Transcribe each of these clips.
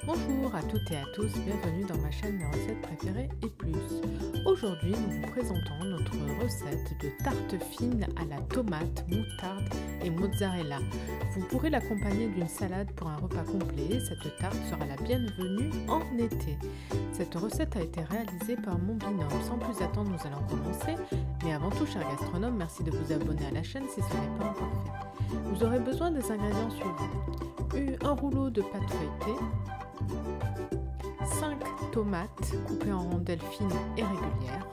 Bonjour à toutes et à tous, bienvenue dans ma chaîne Mes recettes préférées et plus. Aujourd'hui, nous vous présentons notre recette de tarte fine à la tomate, moutarde et mozzarella. Vous pourrez l'accompagner d'une salade pour un repas complet. Cette tarte sera la bienvenue en été. Cette recette a été réalisée par mon binôme. Sans plus attendre, nous allons commencer. Mais avant tout, cher gastronome, merci de vous abonner à la chaîne si ce n'est pas encore fait. Vous aurez besoin des ingrédients suivants. Un rouleau de pâte feuilletée, 5 tomates coupées en rondelles fines et régulières,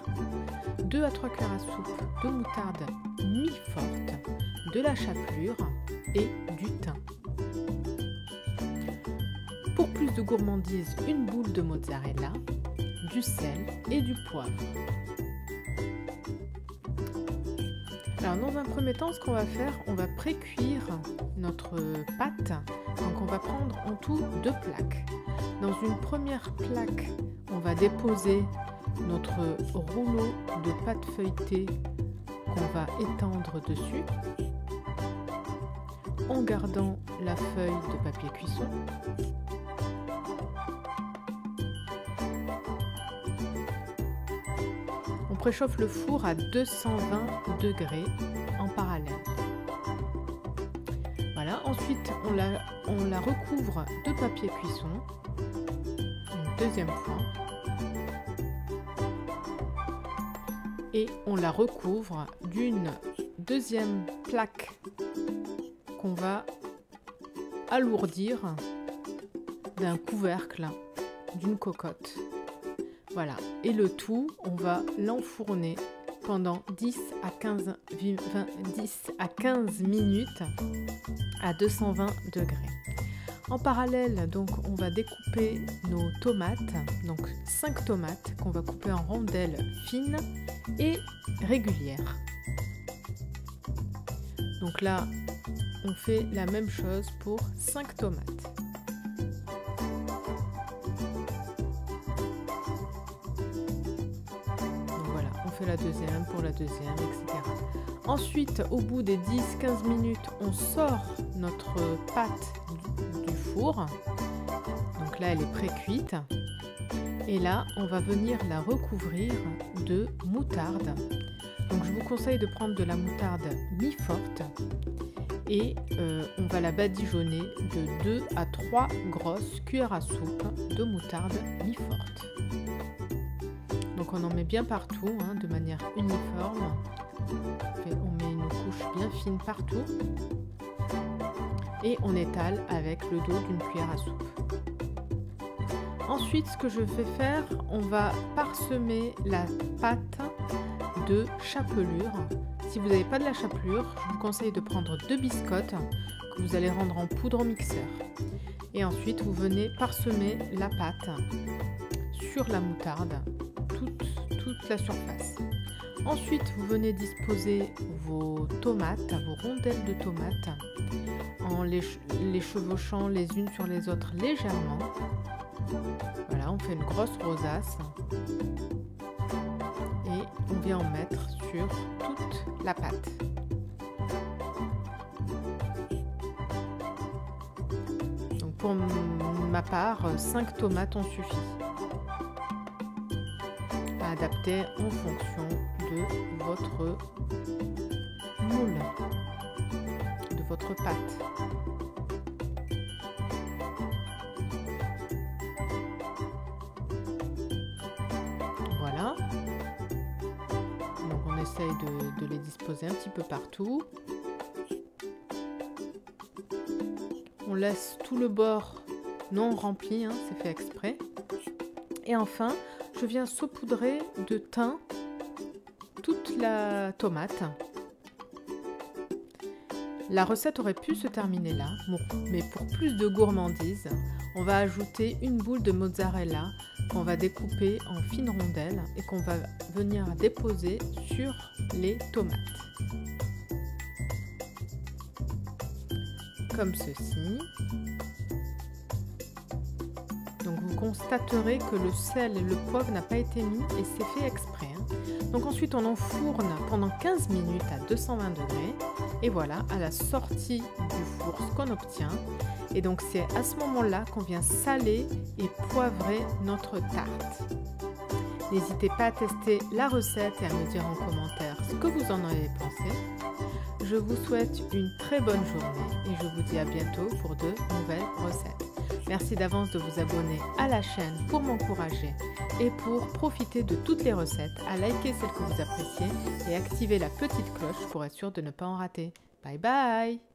2 à 3 cuillères à soupe de moutarde mi-forte, de la chapelure et du thym. Pour plus de gourmandise, une boule de mozzarella, du sel et du poivre. Alors dans un premier temps, ce qu'on va faire, on va pré-cuire notre pâte. Donc on va prendre en tout 2 plaques. Dans une première plaque, on va déposer notre rouleau de pâte feuilletée qu'on va étendre dessus, en gardant la feuille de papier cuisson. On préchauffe le four à 220 degrés en parallèle. Voilà, ensuite on la recouvre de papier cuisson, une deuxième fois, et on la recouvre d'une deuxième plaque qu'on va alourdir d'un couvercle, d'une cocotte. Voilà, et le tout, on va l'enfourner pendant 10 à 15 minutes à 220 degrés. En parallèle, donc, on va découper nos tomates, donc 5 tomates qu'on va couper en rondelles fines et régulières. Donc là, on fait la même chose pour 5 tomates. La deuxième, pour la deuxième, etc. Ensuite, au bout des 10-15 minutes, on sort notre pâte du four. Donc là, elle est pré-cuite. Et là, on va venir la recouvrir de moutarde. Donc je vous conseille de prendre de la moutarde mi-forte. Et on va la badigeonner de 2 à 3 grosses cuillères à soupe de moutarde mi-forte. Donc on en met bien partout, hein, de manière uniforme. On met une couche bien fine partout. Et on étale avec le dos d'une cuillère à soupe. Ensuite, ce que je vais faire, on va parsemer la pâte de chapelure. Si vous n'avez pas de la chapelure, je vous conseille de prendre 2 biscottes que vous allez rendre en poudre au mixeur. Et ensuite, vous venez parsemer la pâte sur la moutarde. Toute la surface. Ensuite, vous venez disposer vos tomates, vos rondelles de tomates, en les chevauchant les unes sur les autres légèrement. Voilà, on fait une grosse rosace et on vient en mettre sur toute la pâte. Donc pour ma part, 5 tomates ont suffi. Adapté en fonction de votre moule, de votre pâte. Voilà. Donc on essaye de les disposer un petit peu partout. On laisse tout le bord non rempli, hein, c'est fait exprès. Et enfin, je viens saupoudrer de thym toute la tomate. La recette aurait pu se terminer là, mais pour plus de gourmandise, on va ajouter une boule de mozzarella qu'on va découper en fines rondelles et qu'on va venir déposer sur les tomates. Comme ceci. Donc vous constaterez que le sel et le poivre n'a pas été mis et c'est fait exprès. Donc ensuite on enfourne pendant 15 minutes à 220 degrés et voilà, à la sortie du four, ce qu'on obtient, Et donc c'est à ce moment-là qu'on vient saler et poivrer notre tarte. N'hésitez pas à tester la recette et à me dire en commentaire ce que vous en avez pensé. Je vous souhaite une très bonne journée et je vous dis à bientôt pour de nouvelles recettes. Merci d'avance de vous abonner à la chaîne pour m'encourager et pour profiter de toutes les recettes, à liker celles que vous appréciez et activer la petite cloche pour être sûr de ne pas en rater. Bye bye!